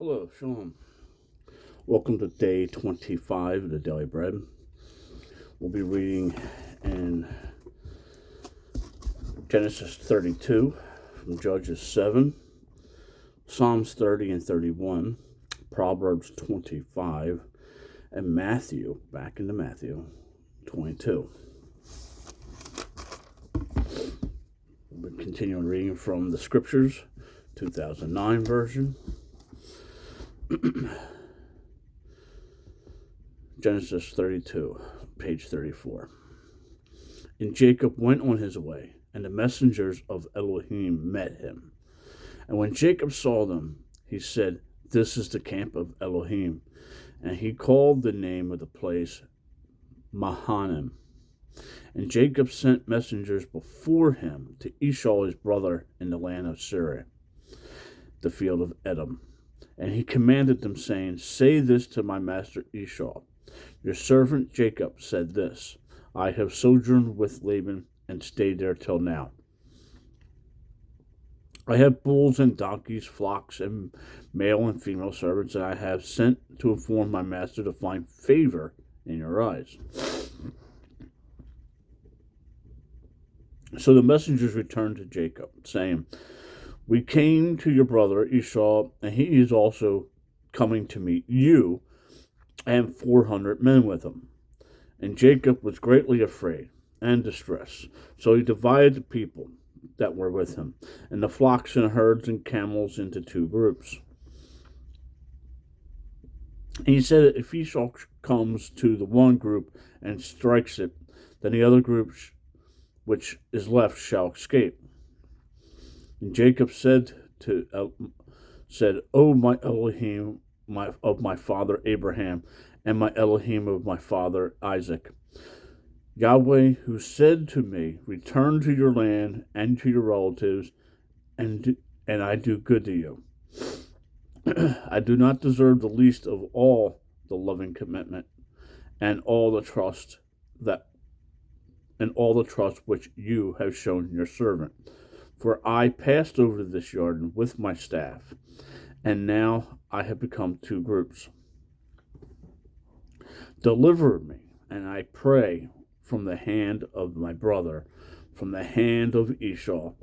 Hello, Shalom. Welcome to day 25 of the Daily Bread. We'll be reading in Genesis 32, from Judges 7, Psalms 30 and 31, Proverbs 25, and Matthew, back into Matthew 22. We'll be continuing reading from the Scriptures, 2009 version. Genesis 32, page 34. And Jacob went on his way, and the messengers of Elohim met him. And when Jacob saw them, he said, "This is the camp of Elohim." And he called the name of the place Mahanaim. And Jacob sent messengers before him to Esau his brother in the land of Seir, the field of Edom. And he commanded them, saying, "Say this to my master Esau. Your servant Jacob said this, I have sojourned with Laban and stayed there till now. I have bulls and donkeys, flocks, and male and female servants, and I have sent to inform my master to find favor in your eyes." So the messengers returned to Jacob, saying, "We came to your brother Esau, and he is also coming to meet you, and 400 men with him." And Jacob was greatly afraid and distressed. So he divided the people that were with him, and the flocks and herds and camels, into two groups. And he said that if Esau comes to the one group and strikes it, then the other group which is left shall escape. And Jacob said, "O my Elohim, of my father Abraham, and my Elohim of my father Isaac, Yahweh, who said to me, return to your land and to your relatives, and I do good to you. I do not deserve the least of all the loving commitment and all the trust which you have shown your servant. For I passed over this Jordan with my staff, and now I have become two groups. Deliver me, and I pray, from the hand of my brother, from the hand of Esau,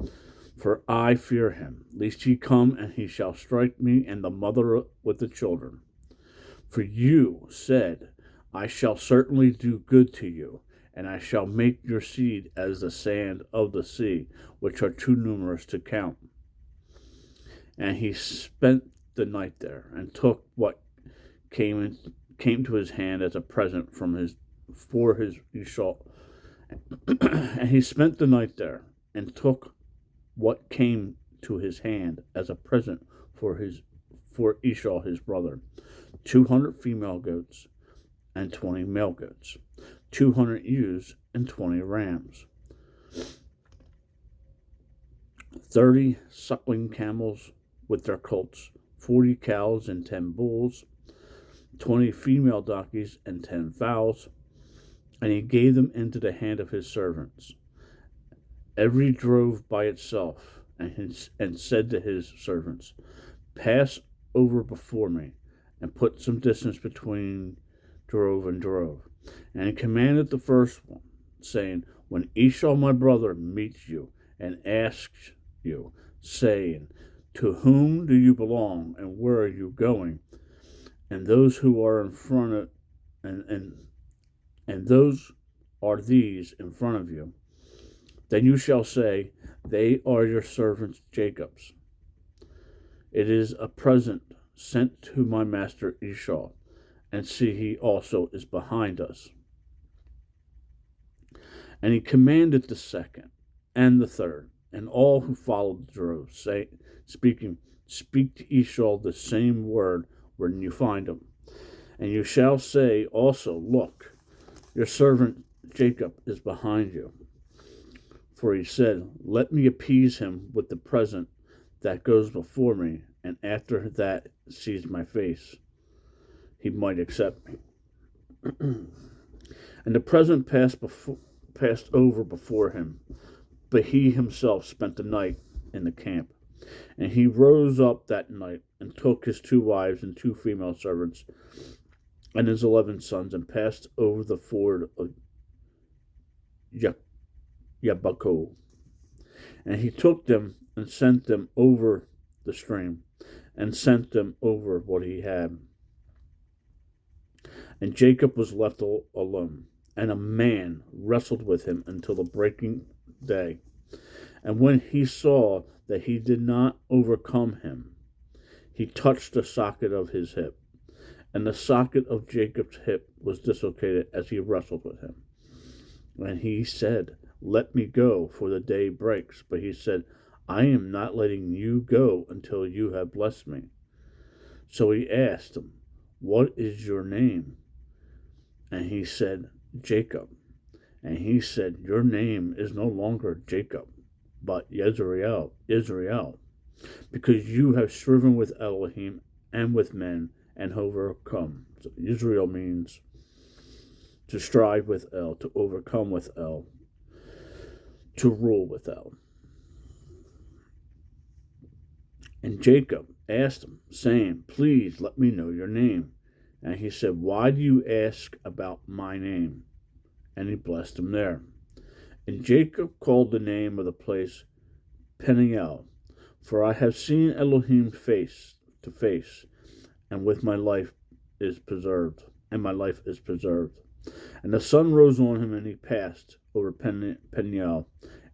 for I fear him, lest he come and he shall strike me and the mother with the children. For you said, I shall certainly do good to you, and I shall make your seed as the sand of the sea, which are too numerous to count." And he spent the night there, and took what came to his hand as a present for his Esau. And he spent the night there, and took what came to his hand as a present for Esau his brother, 200 female goats and 20 male goats, 200 ewes and 20 rams, 30 suckling camels with their colts, 40 cows and 10 bulls, 20 female donkeys and 10 fowls. And he gave them into the hand of his servants, every drove by itself, and said to his servants, "Pass over before me, and put some distance between drove and drove." And he commanded the first one, saying, "When Esau my brother meets you and asks you, saying, To whom do you belong, and where are you going? And those who are in front of and those are these in front of you, then you shall say, They are your servants Jacob's. It is a present sent to my master Esau, and see, he also is behind us." And he commanded the second and the third, and all who followed the drove, speak to Esau the same word when you find him. And you shall say also, Look, your servant Jacob is behind you. For he said, Let me appease him with the present that goes before me, and after that sees my face, he might accept me. And the present passed over before him, but he himself spent the night in the camp. And he rose up that night and took his 2 wives and 2 female servants and his 11 sons, and passed over the ford of Yabako. And he took them and sent them over the stream, and sent them over what he had. And Jacob was left alone, and a man wrestled with him until the breaking day. And when he saw that he did not overcome him, he touched the socket of his hip. And the socket of Jacob's hip was dislocated as he wrestled with him. And he said, "Let me go, for the day breaks." But he said, "I am not letting you go until you have blessed me." So he asked him, "What is your name?" And he said, "Jacob." And he said, "Your name is no longer Jacob, but Israel, because you have striven with Elohim and with men and overcome." So Israel means to strive with El, to overcome with El, to rule with El. And Jacob asked him, saying, "Please let me know your name." And he said, "Why do you ask about my name?" And he blessed him there. And Jacob called the name of the place Peniel, for I have seen Elohim face to face, and with my life is preserved, and my life is preserved. And the sun rose on him, and he passed over Peniel,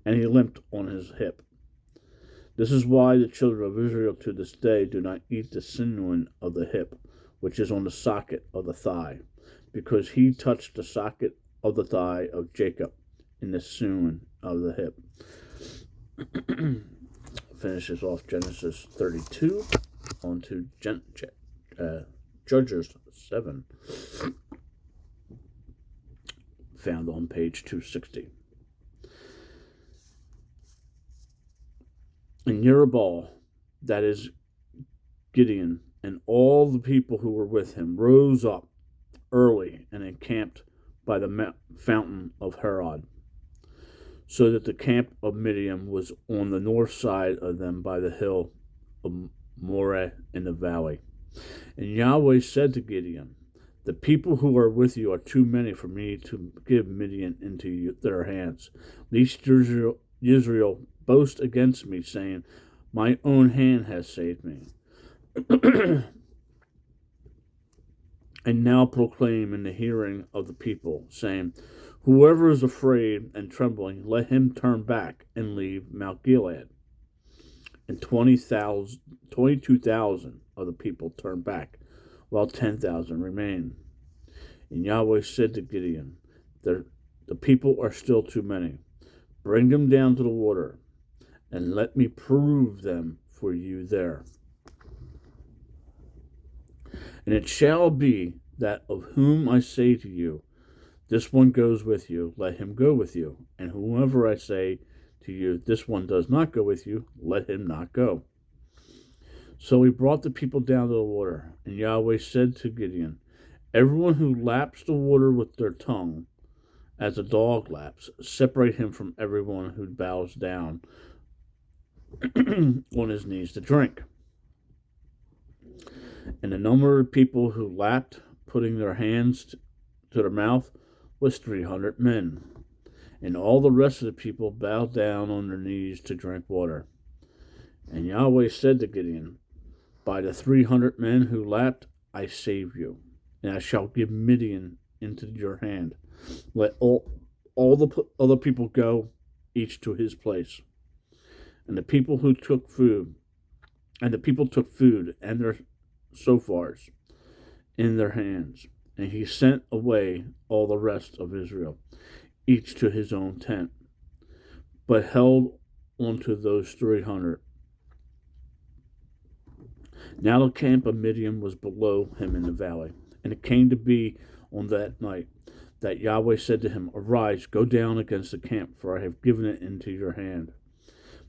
and he limped on his hip. This is why the children of Israel to this day do not eat the sinew of the hip, which is on the socket of the thigh, because he touched the socket of the thigh of Jacob in the sinew of the hip. Finishes off Genesis 32, on to Judges 7, found on page 260. And Jerubbaal, that is Gideon, and all the people who were with him rose up early and encamped by the fountain of Harod, so that the camp of Midian was on the north side of them by the hill of Moreh in the valley. And Yahweh said to Gideon, "The people who are with you are too many for me to give Midian into their hands, lest Israel boast against me, saying, 'My own hand has saved me.' And now proclaim in the hearing of the people, saying, 'Whoever is afraid and trembling, let him turn back and leave Mount Gilead.' And 22,000 of the people turned back, while 10,000 remained. And Yahweh said to Gideon, 'The people are still too many. Bring them down to the water, and let me prove them for you there. And it shall be that of whom I say to you, this one goes with you, let him go with you. And whomever I say to you, this one does not go with you, let him not go.' So he brought the people down to the water. And Yahweh said to Gideon, 'Everyone who laps the water with their tongue, as a dog laps, separate him from everyone who bows down on his knees to drink.' And the number of people who lapped, putting their hands to their mouth, was 300 men. And all the rest of the people bowed down on their knees to drink water. And Yahweh said to Gideon, 'By the 300 men who lapped, I save you, and I shall give Midian into your hand. Let all the other people go, each to his place.' And the people took food and their shofars in their hands. And he sent away all the rest of Israel, each to his own tent, but held onto those 300. Now the camp of Midian was below him in the valley. And it came to be on that night that Yahweh said to him, 'Arise, go down against the camp, for I have given it into your hand.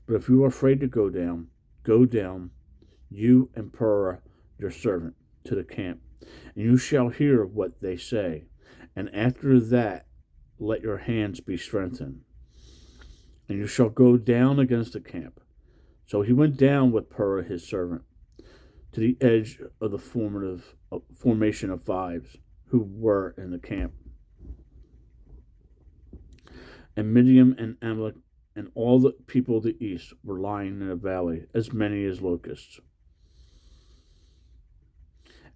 But if you are afraid to go down, you and Purah your servant, to the camp, and you shall hear what they say. And after that, let your hands be strengthened, and you shall go down against the camp.' So he went down with Purah his servant to the edge of the formation of fives who were in the camp. And Midian and Amalek and all the people of the east were lying in a valley, as many as locusts.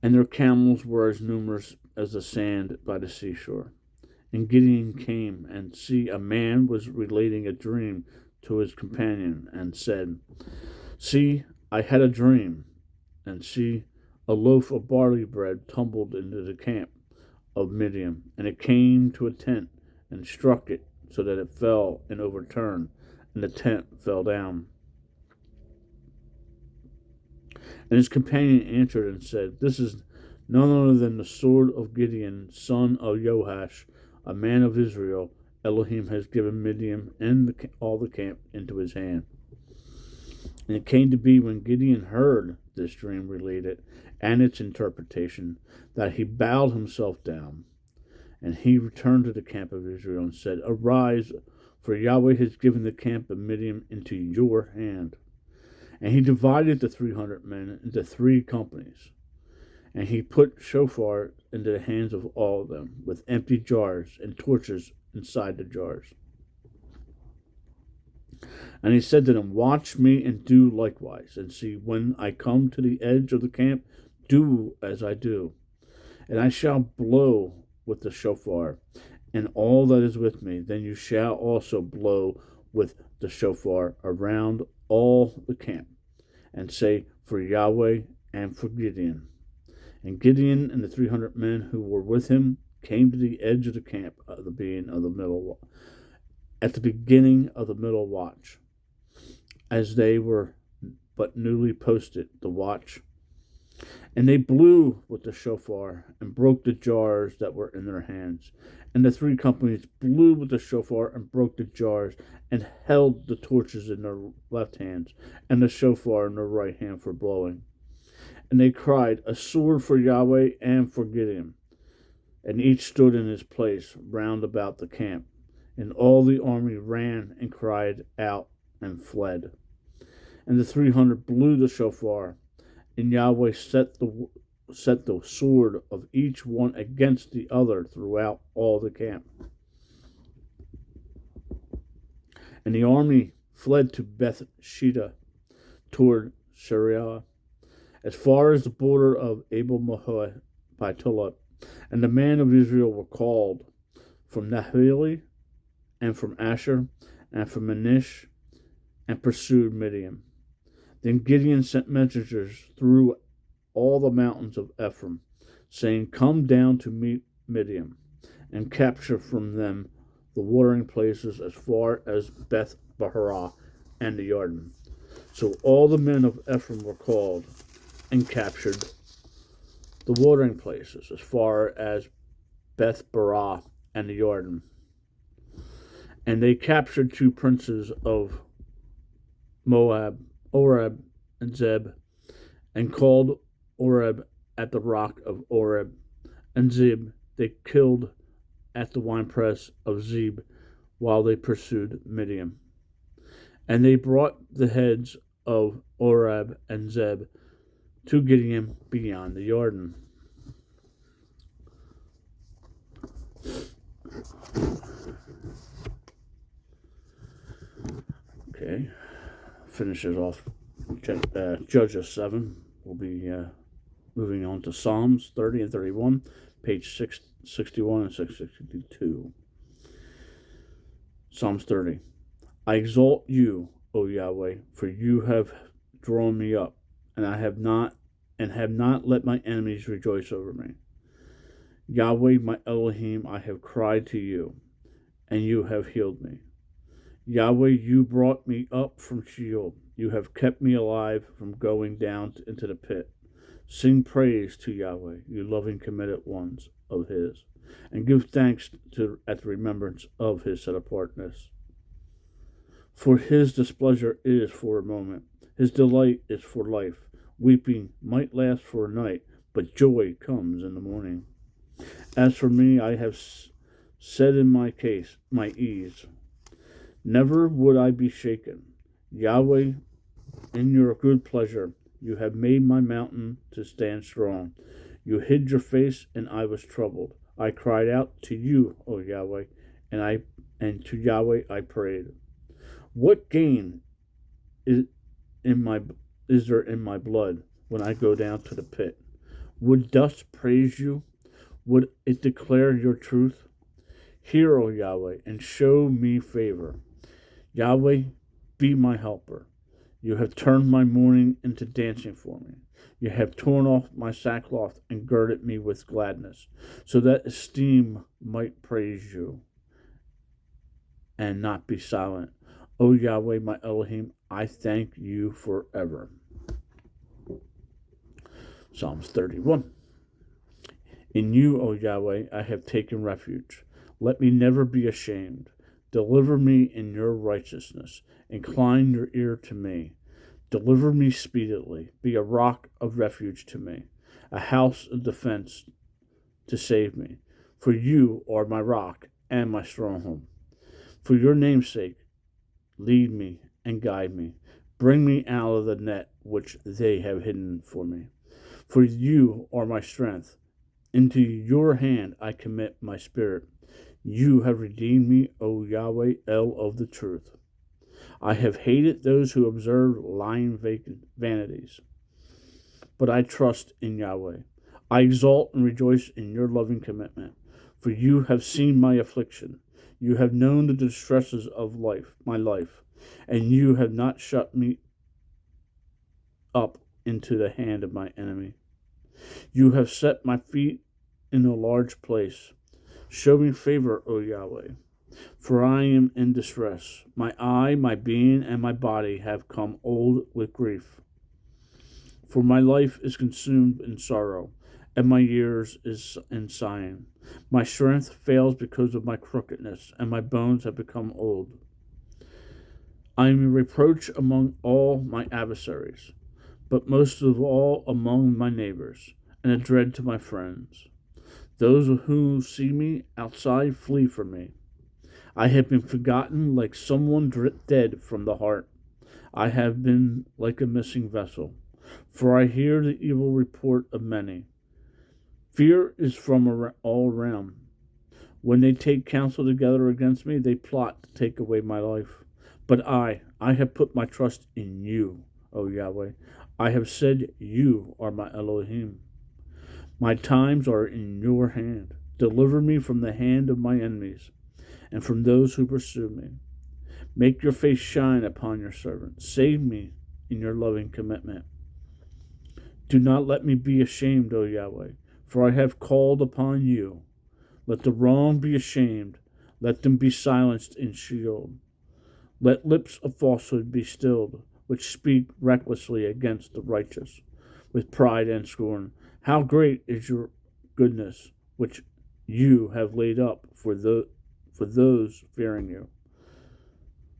And their camels were as numerous as the sand by the seashore. And Gideon came, and see, a man was relating a dream to his companion, and said, See, I had a dream, and see, a loaf of barley bread tumbled into the camp of Midian, and it came to a tent, and struck it, so that it fell and overturned, and the tent fell down. And his companion answered and said, This is none other than the sword of Gideon, son of Joash, a man of Israel. Elohim has given Midian and all the camp into his hand. And it came to be, when Gideon heard this dream related and its interpretation, that he bowed himself down. And he returned to the camp of Israel and said, Arise, for Yahweh has given the camp of Midian into your hand. And he divided the 300 men into 3 companies. And he put shofar into the hands of all of them, with empty jars and torches inside the jars. And he said to them, Watch me and do likewise. And see, when I come to the edge of the camp, do as I do. And I shall blow with the shofar, and all that is with me. Then you shall also blow with the shofar around all the camp, and say, For Yahweh and for Gideon. And Gideon and the 300 men who were with him came to the edge of the camp at the beginning of the middle watch, as they were but newly posted the watch. And they blew with the shofar and broke the jars that were in their hands. And the 3 companies blew with the shofar and broke the jars, and held the torches in their left hands and the shofar in their right hand for blowing. And they cried, A sword for Yahweh and for Gideon. And each stood in his place round about the camp. And all the army ran and cried out and fled. And the 300 blew the shofar, and Yahweh set the sword of each one against the other throughout all the camp. And the army fled to Beth Shittah toward Syria, as far as the border of Abel Mahoah by Tulip. And the men of Israel were called from Naphtali, and from Asher, and from Manish, and pursued Midian. Then Gideon sent messengers through all the mountains of Ephraim, saying, Come down to meet Midian, and capture from them the watering places as far as Beth Baharah and the Jordan. So all the men of Ephraim were called, and captured the watering places as far as Beth Barah and the Jordan. And they captured 2 princes of Moab, Oreb and Zeb, and called Oreb at the rock of Oreb, and Zeb they killed at the winepress of Zeb, while they pursued Midian. And they brought the heads of Oreb and Zeb to Gideon beyond the Jordan. Okay, finishes off Judges 7. We'll be moving on to Psalms 30 and 31, page 661 and 662. Psalms 30. I exalt you, O Yahweh, for you have drawn me up, and have not let my enemies rejoice over me. Yahweh, my Elohim, I have cried to you, and you have healed me. Yahweh, you brought me up from Sheol. You have kept me alive from going down into the pit. Sing praise to Yahweh, you loving committed ones of his, and give thanks at the remembrance of his set apartness. For his displeasure is for a moment, his delight is for life. Weeping might last for a night, but joy comes in the morning. As for me, I have said in my ease, never would I be shaken. Yahweh, in your good pleasure, You have made my mountain to stand strong. You hid your face, and I was troubled. I cried out to you, O Yahweh, and to Yahweh I prayed. What gain is in my is there in my blood when I go down to the pit? Would dust praise you? Would it declare your truth? Hear, O Yahweh, and show me favor. Yahweh, be my helper. You have turned my mourning into dancing for me. You have torn off my sackcloth and girded me with gladness, so that esteem might praise you and not be silent. O Yahweh, my Elohim, I thank you forever. Psalms 31. In you, O Yahweh, I have taken refuge. Let me never be ashamed. Deliver me in your righteousness. Incline your ear to me. Deliver me speedily. Be a rock of refuge to me, a house of defense to save me. For you are my rock and my stronghold. For your name's sake, lead me and guide me. Bring me out of the net which they have hidden for me. For you are my strength. Into your hand I commit my spirit. You have redeemed me, O Yahweh, El of the truth. I have hated those who observe lying vanities, but I trust in Yahweh. I exalt and rejoice in your loving commitment, for you have seen my affliction. You have known the distresses of my life, and you have not shut me up into the hand of my enemy. You have set my feet in a large place. Show me favor, O Yahweh, for I am in distress. My eye, my being, and my body have come old with grief. For my life is consumed in sorrow, and my years is in sighing. My strength fails because of my crookedness, and my bones have become old. I am a reproach among all my adversaries, but most of all among my neighbors, and a dread to my friends. Those who see me outside flee from me. I have been forgotten like someone dead from the heart. I have been like a missing vessel, for I hear the evil report of many. Fear is from all around. When they take counsel together against me, they plot to take away my life. But I have put my trust in you, O Yahweh. I have said, you are my Elohim. My times are in your hand. Deliver me from the hand of my enemies and from those who pursue me. Make your face shine upon your servant. Save me in your loving commitment. Do not let me be ashamed, O Yahweh, for I have called upon you. Let the wrong be ashamed. Let them be silenced in Sheol. Let lips of falsehood be stilled, which speak recklessly against the righteous, with pride and scorn. How great is your goodness, which you have laid up for those fearing you,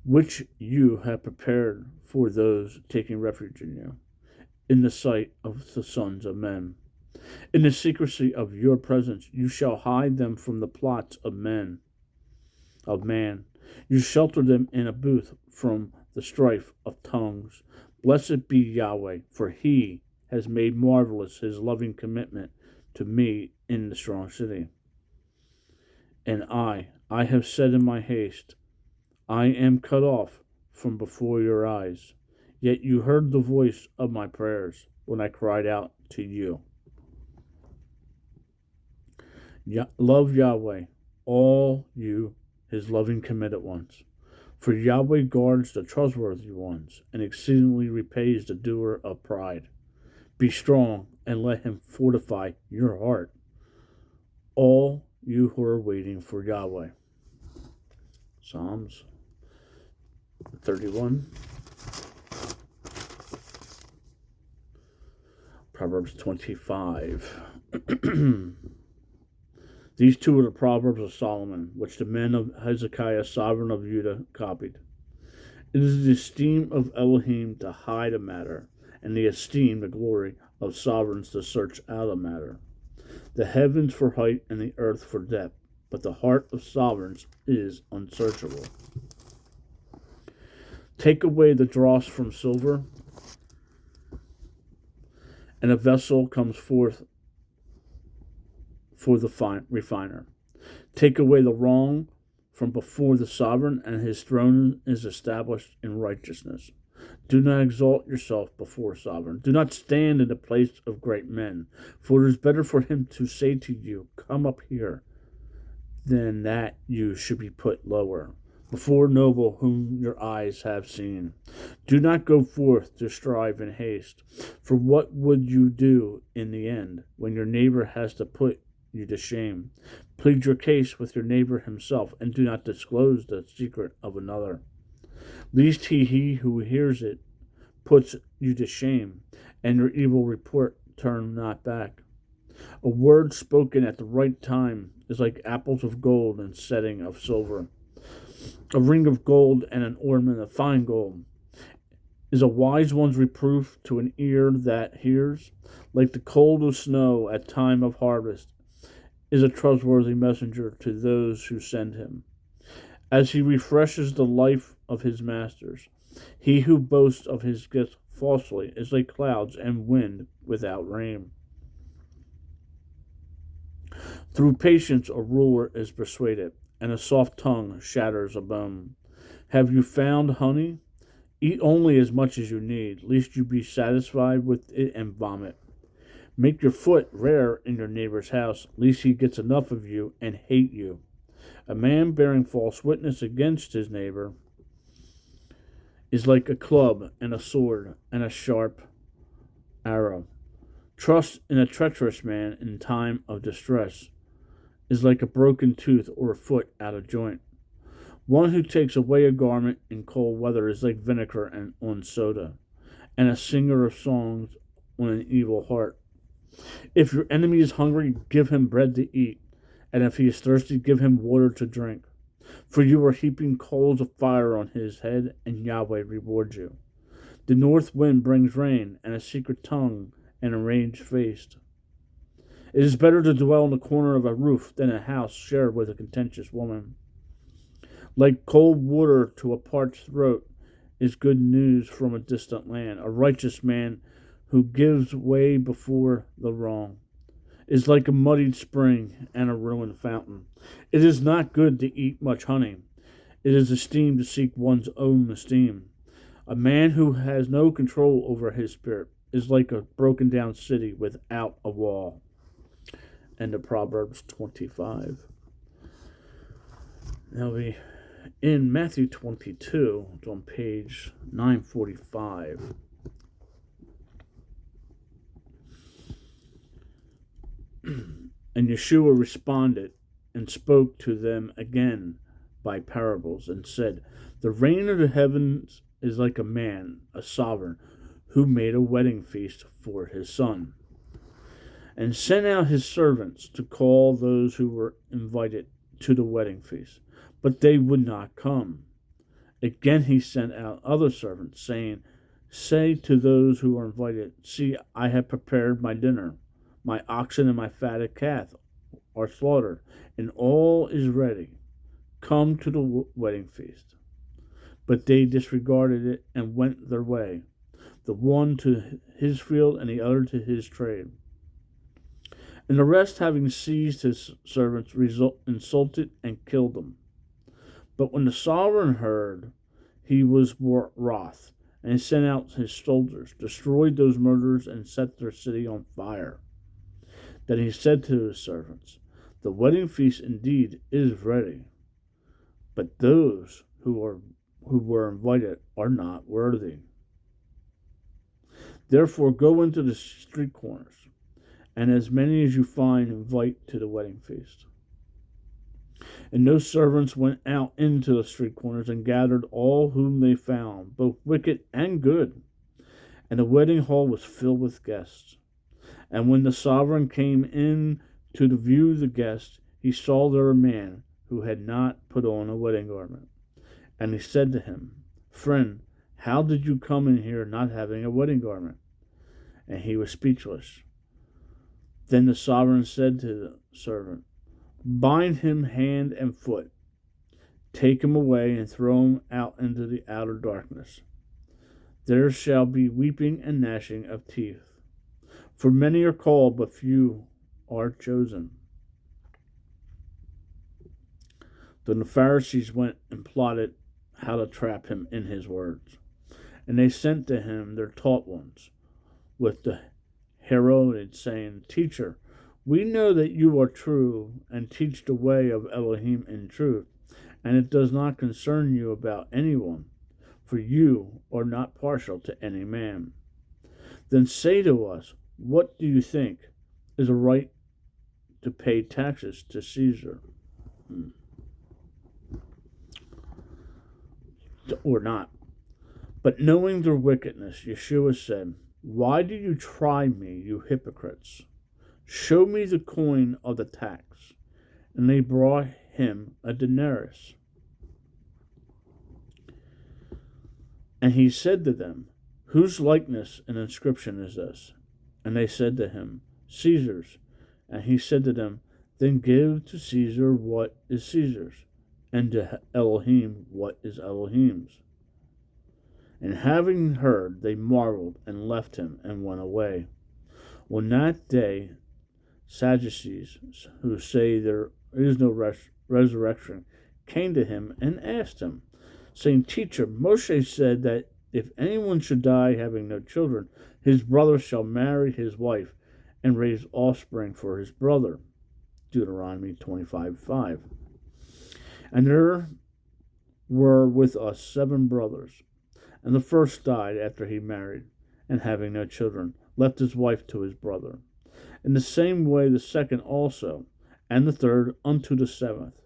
which you have prepared for those taking refuge in you, in the sight of the sons of men. In the secrecy of your presence you shall hide them from the plots of man. You shelter them in a booth from the strife of tongues. Blessed be Yahweh, for he has made marvelous his loving commitment to me in the strong city. And I have said in my haste, I am cut off from before your eyes. Yet you heard the voice of my prayers when I cried out to you. Love Yahweh, all you his loving committed ones. For Yahweh guards the trustworthy ones and exceedingly repays the doer of pride. Be strong and let him fortify your heart, all you who are waiting for Yahweh. Psalms 31. Proverbs 25. These two are the Proverbs of Solomon, which the men of Hezekiah, sovereign of Judah, copied. It is the esteem of Elohim to hide a matter, and the esteem, the glory, of sovereigns to search out a matter. The heavens for height and the earth for depth, but the heart of sovereigns is unsearchable. Take away the dross from silver, and a vessel comes forth for the refiner. Take away the wrong from before the sovereign, and his throne is established in righteousness. Do not exalt yourself before sovereign. Do not stand in the place of great men, for it is better for him to say to you, "Come up here," than that you should be put lower before noble whom your eyes have seen. Do not go forth to strive in haste, for what would you do in the end when your neighbor has to put you to shame? Plead your case with your neighbor himself, and do not disclose the secret of another, lest he who hears it puts you to shame, and your evil report turn not back. A word spoken at the right time is like apples of gold and setting of silver. A ring of gold and an ornament of fine gold is a wise one's reproof to an ear that hears. Like the cold of snow at time of harvest is a trustworthy messenger to those who send him, as he refreshes the life of his masters. He who boasts of his gifts falsely is like clouds and wind without rain. Through patience a ruler is persuaded, and a soft tongue shatters a bone. Have you found honey? Eat only as much as you need, lest you be satisfied with it and vomit. Make your foot rare in your neighbor's house, lest he gets enough of you and hate you. A man bearing false witness against his neighbor is like a club and a sword and a sharp arrow. Trust in a treacherous man in time of distress is like a broken tooth or a foot out of joint. One who takes away a garment in cold weather is like vinegar and on soda, and a singer of songs on an evil heart. If your enemy is hungry, give him bread to eat, and if he is thirsty, give him water to drink. For you are heaping coals of fire on his head, and Yahweh rewards you. The north wind brings rain, and a secret tongue, and a ranged face. It is better to dwell in the corner of a roof than a house shared with a contentious woman. Like cold water to a parched throat is good news from a distant land. A righteous man who gives way before the wrong is like a muddied spring and a ruined fountain. It is not good to eat much honey. It is esteemed to seek one's own esteem. A man who has no control over his spirit is like a broken down city without a wall. End of Proverbs 25. Now we in Matthew 22, it's on page 945. And Yeshua responded and spoke to them again by parables and said, "The reign of the heavens is like a man, a sovereign, who made a wedding feast for his son, and sent out his servants to call those who were invited to the wedding feast. But they would not come. Again he sent out other servants, saying, Say to those who are invited, See, I have prepared my dinner. My oxen and my fatted calf are slaughtered, and all is ready. Come to the wedding feast." But they disregarded it and went their way, the one to his field and the other to his trade. And the rest, having seized his servants, insulted and killed them. But when the sovereign heard, he was wroth, and he sent out his soldiers, destroyed those murderers, and set their city on fire. Then he said to his servants, "The wedding feast indeed is ready, but those who were invited are not worthy. Therefore go into the street corners, and as many as you find invite to the wedding feast." And those servants went out into the street corners and gathered all whom they found, both wicked and good. And the wedding hall was filled with guests. And when the sovereign came in to view the guests, he saw there a man who had not put on a wedding garment. And he said to him, "Friend, how did you come in here not having a wedding garment?" And he was speechless. Then the sovereign said to the servant, "Bind him hand and foot, take him away, and throw him out into the outer darkness. There shall be weeping and gnashing of teeth. For many are called, but few are chosen. Then the Pharisees went and plotted how to trap him in his words. And they sent to him their taught ones with the Herodians, saying, Teacher, we know that you are true and teach the way of Elohim in truth, and it does not concern you about anyone, for you are not partial to any man. Then say to us, what do you think is a right to pay taxes to Caesar? Or not. But knowing their wickedness, Yeshua said, Why do you try me, you hypocrites? Show me the coin of the tax. And they brought him a denarius. And he said to them, Whose likeness and inscription is this? And they said to him, Caesar's. And he said to them, Then give to Caesar what is Caesar's, and to Elohim what is Elohim's. And having heard, they marveled and left him and went away. On that day, Sadducees, who say there is no resurrection, came to him and asked him, saying, Teacher, Moshe said that if anyone should die having no children, his brother shall marry his wife and raise offspring for his brother. Deuteronomy 25:5. And there were with us 7 brothers. And the first died after he married, and having no children, left his wife to his brother. In the same way the second also, and the third unto the 7th.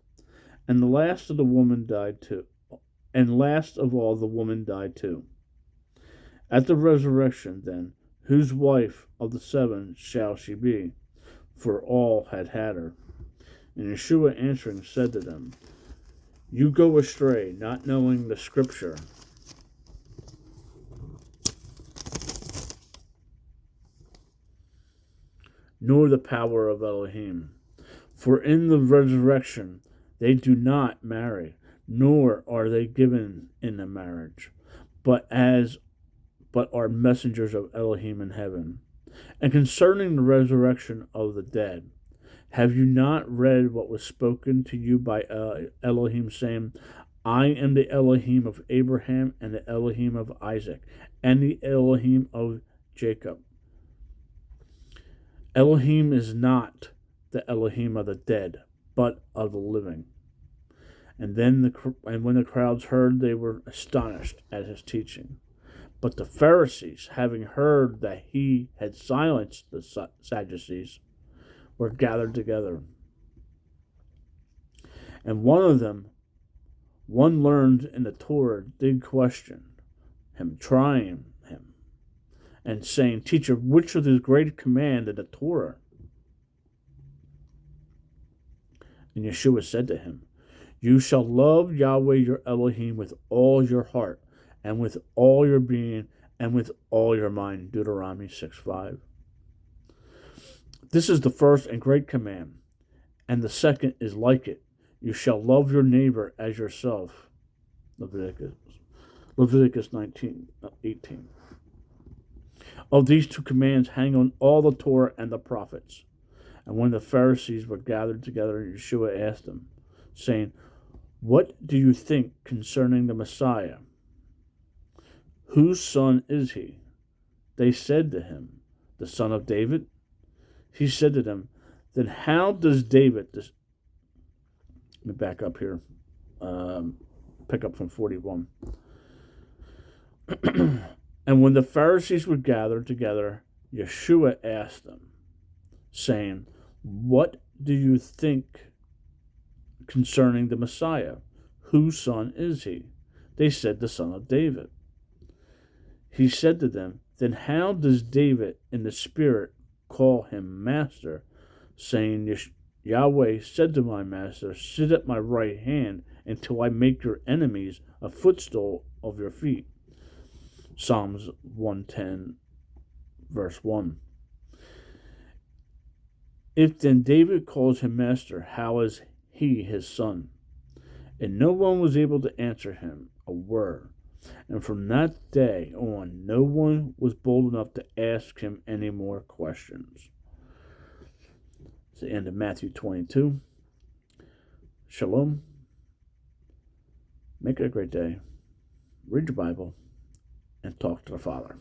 And the last of the woman died too. And last of all the woman died too. At the resurrection, then, whose wife of the 7 shall she be? For all had her. And Yeshua answering said to them, You go astray, not knowing the scripture, nor the power of Elohim. For in the resurrection they do not marry, nor are they given in a marriage, but are messengers of Elohim in heaven. And concerning the resurrection of the dead, have you not read what was spoken to you by Elohim, saying, I am the Elohim of Abraham, and the Elohim of Isaac, and the Elohim of Jacob? Elohim is not the Elohim of the dead, but of the living. And when the crowds heard, they were astonished at his teaching. But the Pharisees, having heard that he had silenced the Sadducees, were gathered together. And one learned in the Torah, did question him, trying him, and saying, Teacher, which is the great command in the Torah? And Yeshua said to him, You shall love Yahweh your Elohim with all your heart, and with all your being, and with all your mind. Deuteronomy 6:5. This is the first and great command, and the second is like it. You shall love your neighbor as yourself. Leviticus 19:18. Of these 2 commands hang on all the Torah and the prophets. And when the Pharisees were gathered together, Yeshua asked them, saying, What do you think concerning the Messiah? Whose son is he? They said to him, The son of David. He said to them, Then how does David... Let me back up here. Pick up from 41. And when the Pharisees were gathered together, Yeshua asked them, saying, What do you think concerning the Messiah? Whose son is he? They said, The son of David. He said to them, Then how does David in the Spirit call him Master, saying, Yahweh said to my Master, Sit at my right hand until I make your enemies a footstool of your feet? Psalms 110, verse 1. If then David calls him Master, how is he his son? And no one was able to answer him a word. And from that day on, no one was bold enough to ask him any more questions. It's the end of Matthew 22. Shalom. Make it a great day. Read your Bible and talk to the Father.